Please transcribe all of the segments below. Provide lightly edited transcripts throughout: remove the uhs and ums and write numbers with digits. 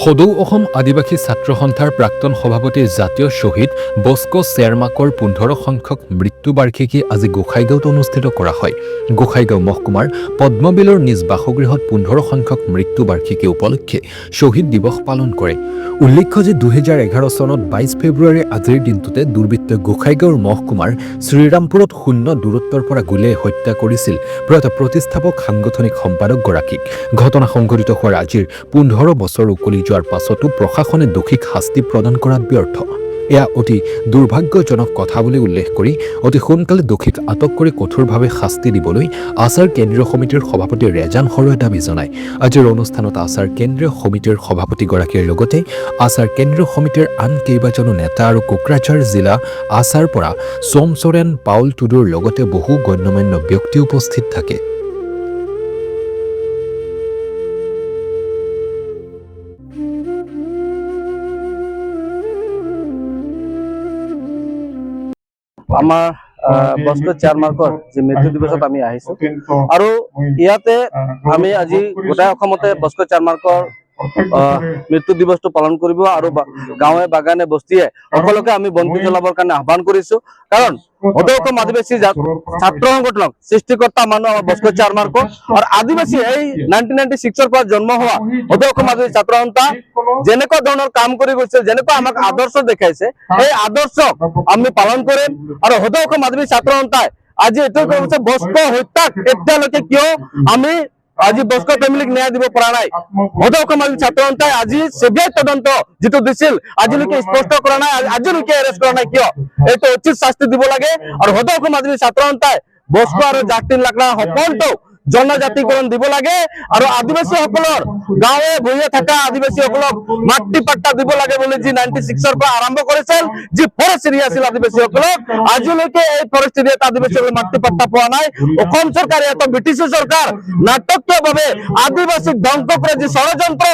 সদৌ অসম আদিবাসী ছাত্ৰ সন্থাৰ প্ৰাক্তন সভাপতি জাতীয় শ্বহীদ বস্কো চেৰমাকৰ 15 সংখ্যক মৃত্যুবাৰ্ষিকী আজি গোসাইগাঁৱত অনুষ্ঠিত কৰা হয়। গোসাইগাঁও মহকুমাৰ পদ্মবিলৰ নিজ বাসগৃহত 15 সংখ্যক মৃত্যুবাৰ্ষিকী উপলক্ষে শ্বহীদ দিৱস পালন কৰে। উল্লেখ্য যে 2011 চনত 22 ফেব্ৰুৱাৰী আজিৰ দিনটোতে দুৰ্বৃত্তই গোসাইগাঁৱৰ মহকুমাৰ শ্ৰীৰামপুৰত শূন্য দূৰত্বৰ পৰা গুলীয়াই হত্যা কৰিছিল প্ৰয়াত প্ৰতিষ্ঠাপক সাংগঠনিক সম্পাদকগৰাকীক। ঘটনা সংঘটিত হোৱাৰ আজিৰ 15 বছৰ উকলি যোৱাৰ পাছতো প্ৰশাসনে দোষীক শাস্তি প্ৰদান কৰাত ব্যৰ্থ। এয়া অতি দুৰ্ভাগ্যজনক কথা বুলি উল্লেখ কৰি অতি সোনকালে দোষীক আটক কৰি কঠোৰভাৱে শাস্তি দিবলৈ আচাৰ কেন্দ্ৰীয় সমিতিৰ সভাপতি ৰেজান হৰই দাবী জনায়। আজিৰ অনুষ্ঠানত আচাৰ কেন্দ্ৰীয় সমিতিৰ সভাপতিগৰাকীৰ লগতে আচাৰ কেন্দ্ৰীয় সমিতিৰ আন কেইবাজনো নেতা আৰু কোকৰাঝাৰ জিলা আচাৰ পৰা সোমচৰেণ পাউল টুডুৰ লগতে বহু গণ্যমান্য ব্যক্তি উপস্থিত থাকে। আমাৰ বস্কো চেয়াৰমাৰ্কৰ যি মৃত্যু দিৱসত আমি আহিছো আৰু ইয়াতে আমি আজি গোটাই অসমতে বস্কো চেয়াৰমাৰ্কৰ মৃত্যু দিৱসটো পালন কৰিব আৰু গাঁৱে বাগানে বস্তিয়ে সকলোকে আমি বন্তি জ্বলাবৰ কাৰণে আহ্বান কৰিছো। কাৰণ সদৌ অসম আদিবাসী ছাত্ৰ সংগঠনক সৃষ্টিকৰ্তা মানুহ আমাৰ বস্কো চেয়াৰমাৰ্কৰ আৰু আদিবাসী এই 1996 পৰা জন্ম হোৱা সদৌ অসম আদিবাসী ছাত্ৰ সন্থা যেনেকুৱা ধৰণৰ কাম কৰি গৈছে, যেনেকুৱা আমাক আদৰ্শ দেখাইছে, এই আদৰ্শ আমি পালন কৰিম। আৰু সদৌ অসম আদিবাসী ছাত্ৰ সন্থাই আজি এইটো কৈছে বস্কো হত্যাক এতিয়ালৈকে কিয় আমি আজি বস্কো ফেমিলিক ন্যায় দিব পৰা নাই। সদৌ অসম আদিবাসী ছাত্ৰ সন্থাই আজি চিবিআই তদন্ত যিটো দিছিল আজিলৈকে স্পষ্ট কৰা নাই, আজিলৈকে এৰেষ্ট কৰা নাই কিয়? এইটো উচিত শাস্তি দিব লাগে। আৰু সদৌ অসম আদিবাসী ছাত্ৰ সন্থাই বস্কো আৰু জাতিৰ লাকৰা সপোনটো জনজাতিকৰণ দিব লাগে আৰু আদিবাসীসকলৰ গাঁৱে ভূঞে থকা আদিবাসীসকলক মাটি পাট্টা দিব লাগে বুলি যি 96 পৰা আৰম্ভ কৰিছিল, যি ফৰেষ্ট এৰিয়া আছিল আদিবাসীসকলক, আজিলৈকে এই ফৰেষ্ট এৰিয়াত আদিবাসীসকলে মাটি পাট্টা পোৱা নাই। অসম চৰকাৰে এটা ব্ৰিটিছ চৰকাৰ নাটকীয়ভাৱে আদিবাসীক ধ্বংস কৰে যি ষড়যন্ত্ৰ,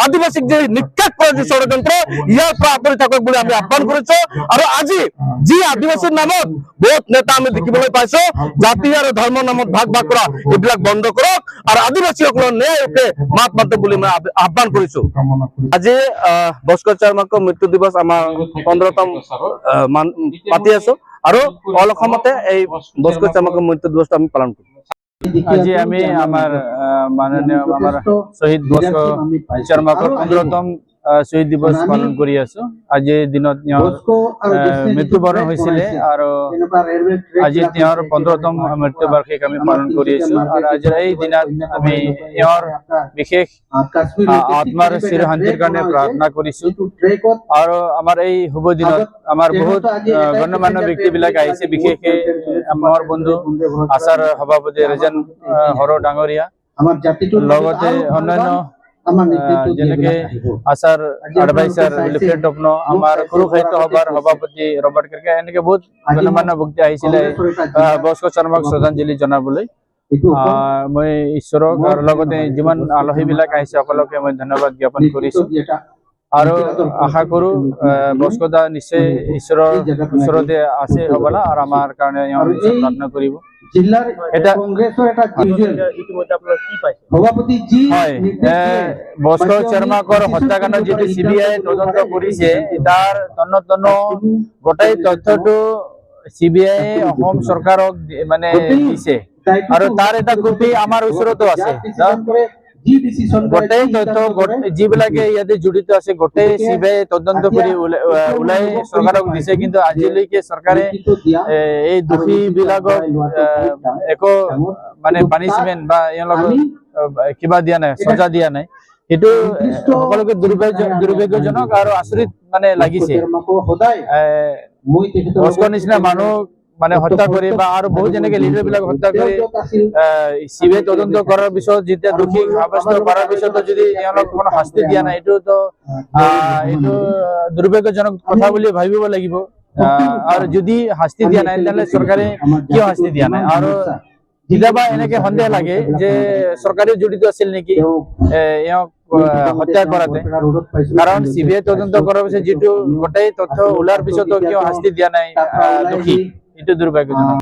আদিবাসীক যি নিক্ষেপ কৰে যি ষড়যন্ত্ৰ, ইয়াৰ পৰা আঁতৰি থাকক বুলি আমি আহ্বান কৰিছো। আৰু আজি যি আদিবাসীৰ নামত বহুত নেতা আমি দেখিবলৈ পাইছো, জাতি আৰু ধৰ্মৰ নামত ভাগ ভাগ কৰা এইবিলাক বন্ধ কৰক আৰু আদিবাসীসকলৰ ন্যায়কে মাত মাতক বুলি মই আহ্বান কৰিছো। আজি বস্কো চেয়াৰমাৰ্কৰ মৃত্যু দিৱস আমাৰ 15তম পাতি আছো আৰু অল অসমতে এই বস্কো চেয়াৰমাৰ্কৰ মৃত্যু দিৱসটো আমি পালন কৰিম। আজি আমি আমাৰ মাননীয় আমাৰ শহীদ বস্কো চেয়াৰমাৰ্কৰ 15তম শহীদ দিৱস পালন কৰি আছো। আজিৰ দিনত মৃত্যুবৰণ হৈছিলে আৰু আজি তেওঁৰ 15তম মৃত্যুবাৰ্ষিকী আমি পালন কৰি আছো। আৰু আজিৰ এই দিনত আমি তেওঁৰ বিশেষ আত্মাৰ চিৰ শান্তিৰ কাৰণে প্ৰাৰ্থনা কৰিছো। আৰু আমাৰ এই শুভ দিনত আমাৰ বহুত গণ্যমান্য ব্যক্তিবিলাক আহিছে, বিশেষকৈ আমাৰ বন্ধু আচাৰ সভাপতি ৰেজান হৰ ডাঙৰীয়া, লগতে অন্যান্য যেনেকে আচাৰ এডভাইচাৰ লিফলেট অফ আমাৰ সৰু সাহিত্য সভাৰ সভাপতি ৰবাৰ্ট কাৰ্কে, এনেকে বহুত গণ্যমান্য ব্যক্তি আহিছিলে বস্কো চেয়াৰমাৰ্ক শ্ৰদ্ধাঞ্জলি জনাবলৈ। মই ঈশ্বৰক আৰু লগতে যিমান আলহীবিলাক আহিছে সকলোকে মই ধন্যবাদ জ্ঞাপন কৰিছো আৰু আশা কৰো বস্কো দা নিশ্চয় ঈশ্বৰৰ ওচৰতে আছে হবলা আৰু আমাৰ কাৰণে প্ৰাৰ্থনা কৰিব। বস্কো চেয়াৰমাৰ্কৰ হত্যাকাণ্ডত যিটো চিবিআই তদন্ত কৰিছে, তাৰ গোটেই তথ্যটো চিবিআই অসম চৰকাৰক মানে দিছে আৰু তাৰ এটা কপি আমাৰ ওচৰতো আছে। গোটেই তথ্য যিবিলাকে ইয়াতে জড়িত আছে গোটেই চিবিআই তদন্ত কৰি ওলাই চৰকাৰক দিছে, কিন্তু আজিলৈকে চৰকাৰে এই দোষী বিলাকক একো মানে পানিচমেন্ট বা এওঁলোকক কিবা দিয়া নাই, সজা দিয়া নাই। সেইটো সকলোকে দুৰ্ভাগ্যজনক আৰু আচৰিত মানে লাগিছে। বস্কো নিচিনা মানুহ মানে হত্যা কৰি বা আৰু বহুত যেনেকে লিডাৰ বিলাক হত্যা কৰি চিবিআই তদন্ত কৰাৰ পিছত যেতিয়া দোষী সাব্যস্ত কৰাৰ পিছতো যদি এওঁলোক কোনো শাস্তি দিয়া নাই, এইটো দুৰ্ভাগ্যজনক কথা বুলি ভাবিব লাগিব। আৰু যদি শাস্তি দিয়া নাই তেনেহলে চৰকাৰে কিয় শাস্তি দিয়া নাই? আৰু কেতিয়াবা এনেকে সন্দেহ লাগে যে চৰকাৰে জড়িত আছিল নেকি এওঁক হত্যা কৰাতে, কাৰণ চিবিআই তদন্ত কৰাৰ পিছত যিটো গোটেই তথ্য ওলাৰ পিছতো কিয় শাস্তি দিয়া নাই দোষী, এইটো দুৰ্ভাগ্যজনক।